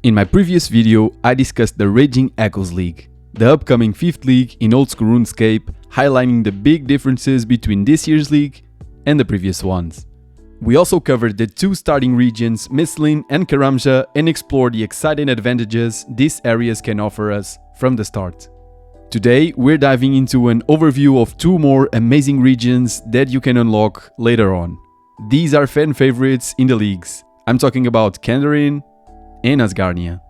In my previous video, I discussed the Raging Echoes League, the upcoming 5th league in Old School Runescape, highlighting the big differences between this year's league and the previous ones. We also covered the 2 starting regions, Mislin and Karamja, and explored the exciting advantages these areas can offer us from the start. Today, we're diving into an overview of 2 more amazing regions that you can unlock later on. These are fan favorites in the leagues. I'm talking about Kandarin and Asgarnia.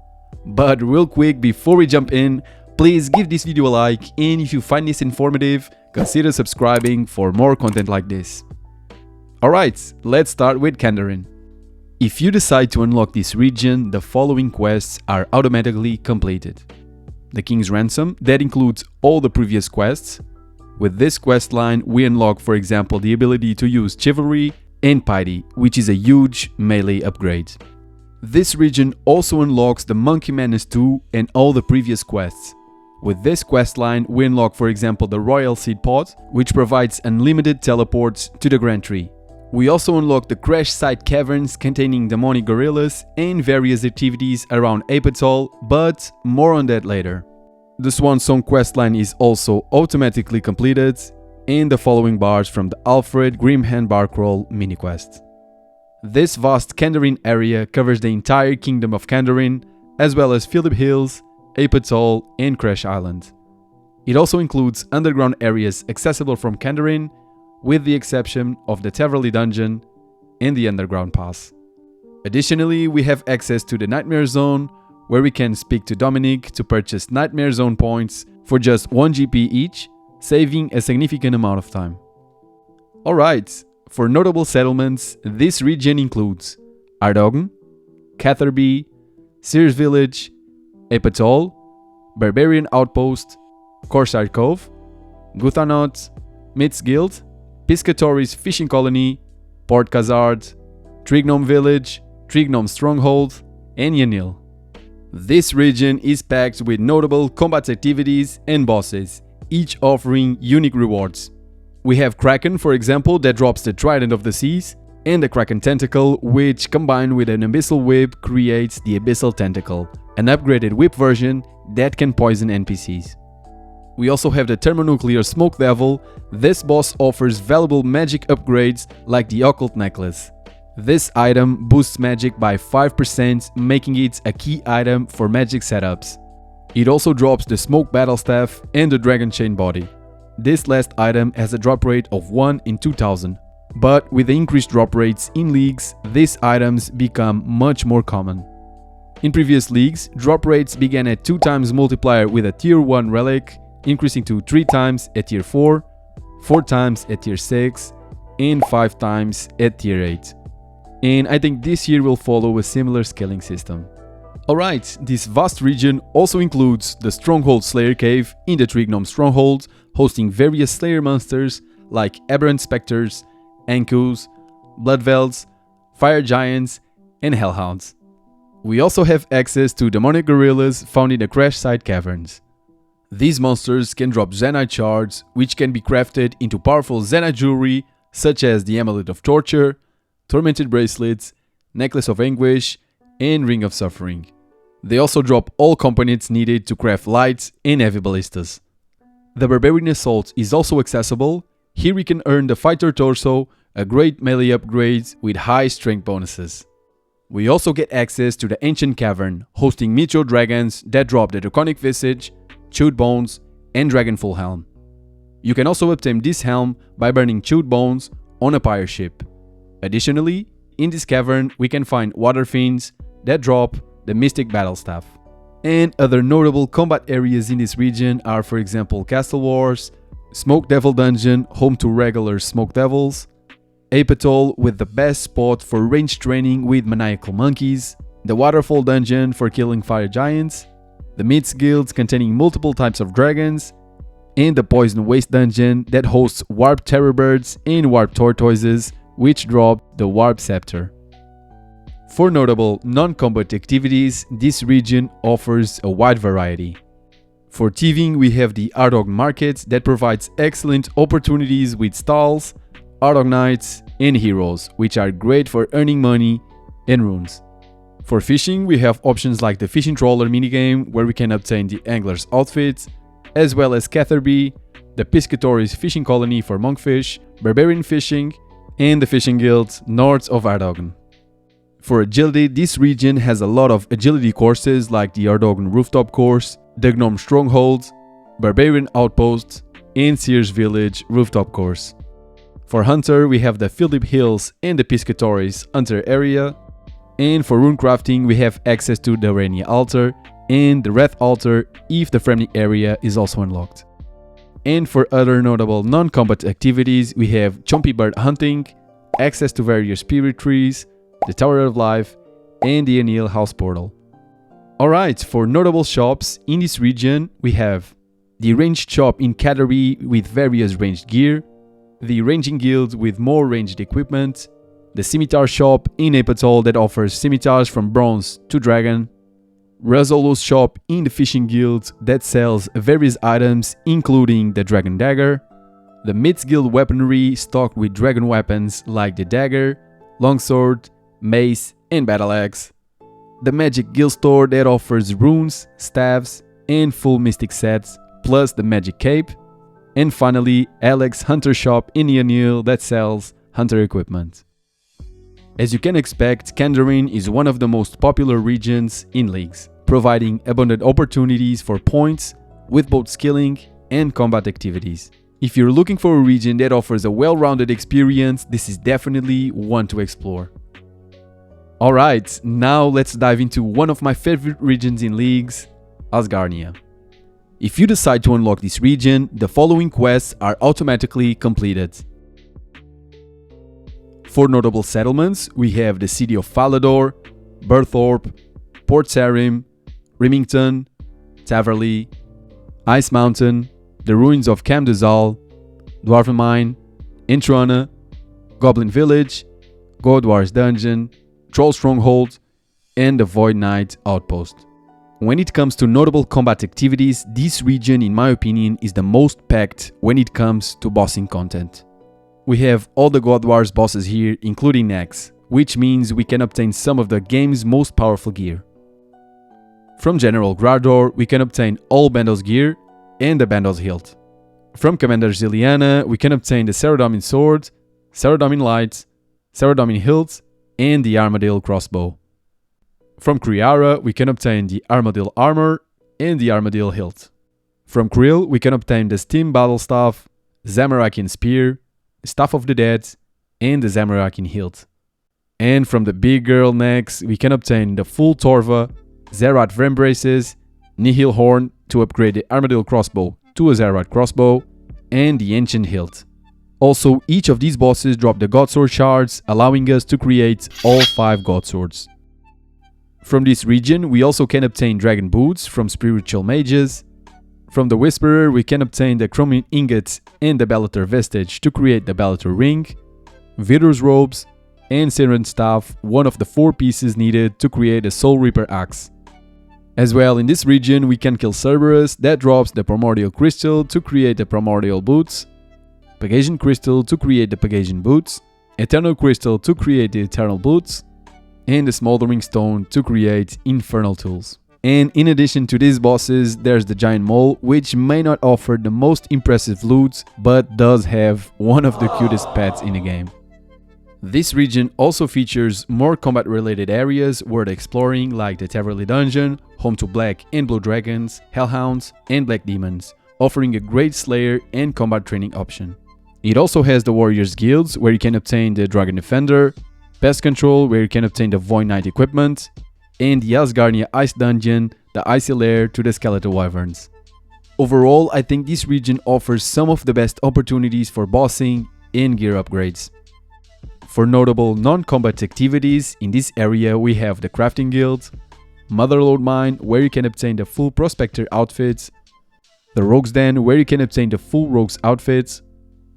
But real quick, before we jump in, please give this video a like, and if you find this informative, consider subscribing for more content like this. Alright, let's start with Kandarin. If you decide to unlock this region, the following quests are automatically completed. The King's Ransom, that includes all the previous quests. With this quest line, we unlock, for example, the ability to use Chivalry and Piety, which is a huge melee upgrade. This region also unlocks the Monkey Madness 2 and all the previous quests. With this quest line, we unlock, for example, the Royal Seed Pod, which provides unlimited teleports to the Grand Tree. We also unlock the Crash Site Caverns containing demonic gorillas and various activities around Apatol, but more on that later. The Swan Song questline is also automatically completed, and the following bars from the Alfred Grimhand Barcroll mini-quest. This vast Kandarin area covers the entire kingdom of Kandarin, as well as Phillip Hills, Apatol, and Crash Island. It also includes underground areas accessible from Kandarin, with the exception of the Teverly Dungeon and the Underground Pass. Additionally, we have access to the Nightmare Zone, where we can speak to Dominic to purchase Nightmare Zone points for just 1 GP each, saving a significant amount of time. Alright, for notable settlements, this region includes Ardogn, Catherby, Sears Village, Apatol, Barbarian Outpost, Corsair Cove, Guthanot, Myth's Guild, Piscatory's Fishing Colony, Port Khazard, Trignome Village, Trignome Stronghold, and Yanil. This region is packed with notable combat activities and bosses, each offering unique rewards. We have Kraken, for example, that drops the Trident of the Seas, and the Kraken Tentacle, which combined with an Abyssal Whip creates the Abyssal Tentacle, an upgraded whip version that can poison NPCs. We also have the Thermonuclear Smoke Devil. This boss offers valuable magic upgrades like the Occult Necklace. This item boosts magic by 5%, making it a key item for magic setups. It also drops the Smoke Battle Staff and the Dragon Chain Body. This last item has a drop rate of 1 in 2000, but with the increased drop rates in leagues, these items become much more common. In previous leagues, drop rates began at 2 times multiplier with a tier 1 relic, increasing to 3 times at tier 4, 4 times at tier 6, and 5 times at tier 8. And I think this year will follow a similar scaling system. Alright, this vast region also includes the Stronghold Slayer Cave in the Trignome Stronghold, hosting various Slayer monsters like Aberrant Spectres, Ankus, Bloodvelds, Fire Giants, and Hellhounds. We also have access to demonic gorillas found in the Crash Site Caverns. These monsters can drop Zenyte shards, which can be crafted into powerful Zenyte jewelry such as the Amulet of Torture, Tormented Bracelets, Necklace of Anguish, and Ring of Suffering. They also drop all components needed to craft light and heavy ballistas. The Barbarian Assault is also accessible. Here we can earn the Fighter Torso, a great melee upgrade with high strength bonuses. We also get access to the Ancient Cavern, hosting Meteor Dragons that drop the Draconic Visage, Chewed Bones, and Dragonful Helm. You can also obtain this helm by burning Chewed Bones on a pyre ship. Additionally, in this cavern we can find Water Fiends that drop the Mystic Battle Staff. And other notable combat areas in this region are, for example, Castle Wars, Smoke Devil Dungeon, home to regular Smoke Devils, Apatol with the best spot for range training with Maniacal Monkeys, the Waterfall Dungeon for killing Fire Giants, the Myths Guild containing multiple types of dragons, and the Poison Waste Dungeon that hosts Warp Terrorbirds and Warp Tortoises, which drop the Warp Scepter. For notable non-combat activities, this region offers a wide variety. For thieving, we have the Ardogn Market that provides excellent opportunities with stalls, Ardogn Knights, and heroes, which are great for earning money and runes. For fishing, we have options like the fishing trawler minigame, where we can obtain the angler's outfit, as well as Catherby, the Piscatoris fishing colony for monkfish, barbarian fishing, and the fishing guild north of Ardogan. For agility, this region has a lot of agility courses like the Ardogan Rooftop Course, the Gnome Stronghold, Barbarian Outpost, and Sears Village Rooftop Course. For Hunter, we have the Philip Hills and the Piscatoris Hunter Area, and for rune crafting, we have access to the Rania Altar and the Wrath Altar if the friendly area is also unlocked. And for other notable non-combat activities, we have Chompy Bird Hunting, access to various spirit trees, the Tower of Life, and the Anil House Portal. Alright, for notable shops in this region, we have the ranged shop in Catherby with various ranged gear, the ranging guild with more ranged equipment, the scimitar shop in Apatol that offers scimitars from bronze to dragon, Razolo's shop in the fishing guild that sells various items including the dragon dagger, the Myths Guild weaponry stocked with dragon weapons like the dagger, longsword, mace, and battle axe, the Magic Guild store that offers runes, staves, and full mystic sets, plus the magic cape, and finally Alex Hunter shop in Yanil that sells hunter equipment. As you can expect, Kandarin is one of the most popular regions in leagues, providing abundant opportunities for points with both skilling and combat activities. If you're looking for a region that offers a well-rounded experience, this is definitely one to explore. Alright, now let's dive into one of my favorite regions in leagues, Asgarnia. If you decide to unlock this region, the following quests are automatically completed. For notable settlements, we have the city of Falador, Burthorpe, Port Sarim, Remington, Taverley, Ice Mountain, the ruins of Camduzal, Dwarven Mine, Introna, Goblin Village, Godwar's Dungeon, Troll Stronghold, and the Void Knight Outpost. When it comes to notable combat activities, this region, in my opinion, is the most packed when it comes to bossing content. We have all the God Wars bosses here, including Nax, which means we can obtain some of the game's most powerful gear. From General Grador, we can obtain all Bandos gear and the Bandos hilt. From Commander Ziliana, we can obtain the Saradomin sword, Saradomin light, Saradomin hilt, and the Armadale crossbow. From Kriara, we can obtain the Armadale armor and the Armadale hilt. From Krill, we can obtain the Steam battle staff, Zamarakian spear, Staff of the Dead, and the Zamarakian hilt. And from the big girl Nax, we can obtain the full Torva, Zerat Vembraces, Nihil Horn to upgrade the Armadale crossbow to a Zerat crossbow, and the Ancient hilt. Also, each of these bosses drop the Godsword shards, allowing us to create all 5 Godswords. From this region, we also can obtain Dragon Boots from Spiritual Mages. From the Whisperer, we can obtain the Chromium Ingots and the Bellator Vestige to create the Bellator Ring, Vidur's Robes, and Siren's Staff, one of the 4 pieces needed to create a Soul Reaper Axe. As well, in this region, we can kill Cerberus, that drops the Primordial Crystal to create the Primordial Boots, Pegasian Crystal to create the Pegasian Boots, Eternal Crystal to create the Eternal Boots, and the Smoldering Stone to create Infernal Tools. And in addition to these bosses, there's the Giant Mole, which may not offer the most impressive loot, but does have one of the cutest pets in the game. This region also features more combat related areas worth exploring, like the Taverley Dungeon, home to Black and Blue Dragons, Hellhounds, and Black Demons, offering a great slayer and combat training option. It also has the Warriors Guilds, where you can obtain the Dragon Defender, Pest Control, where you can obtain the Void Knight equipment, and the Asgarnia Ice Dungeon, the Icy Lair to the Skeletal Wyverns. Overall, I think this region offers some of the best opportunities for bossing and gear upgrades. For notable non-combat activities, in this area we have the Crafting Guild, Motherlode Mine, where you can obtain the full Prospector outfits, the Rogue's Den, where you can obtain the full Rogue's outfits,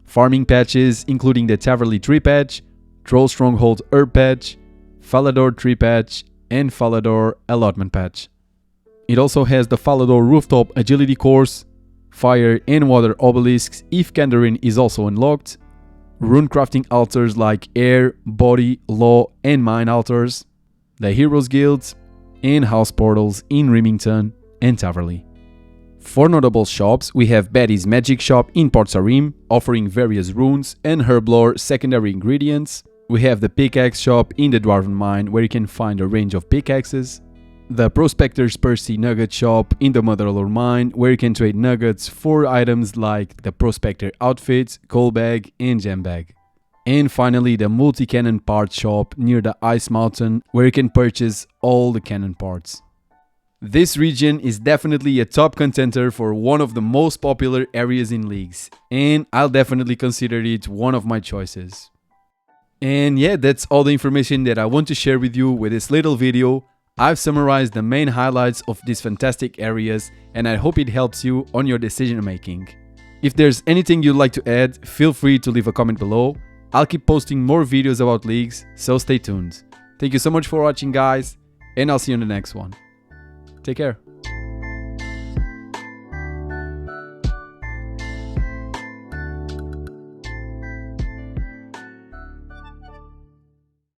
farming patches including the Taverley Tree Patch, Troll Stronghold Herb Patch, Falador Tree Patch, and Falador Allotment Patch. It also has the Falador Rooftop Agility Course, Fire and Water Obelisks if Kandarin is also unlocked, rune crafting altars like Air, Body, Law and Mine altars, the Heroes Guilds, and house portals in Remington and Taverley. For notable shops, we have Betty's Magic Shop in Port Sarim, offering various runes and herblore secondary ingredients. We have the Pickaxe Shop in the Dwarven Mine, where you can find a range of pickaxes. The Prospector's Percy Nugget Shop in the Motherlore Mine, where you can trade nuggets for items like the Prospector outfits, coal bag, and gem bag. And finally, the Multi-Cannon Parts Shop near the Ice Mountain, where you can purchase all the cannon parts. This region is definitely a top contender for one of the most popular areas in leagues, and I'll definitely consider it one of my choices. And yeah, that's all the information that I want to share with you with this little video. I've summarized the main highlights of these fantastic areas, and I hope it helps you on your decision making. If there's anything you'd like to add, feel free to leave a comment below. I'll keep posting more videos about leagues, so stay tuned. Thank you so much for watching, guys, and I'll see you in the next one. Take care.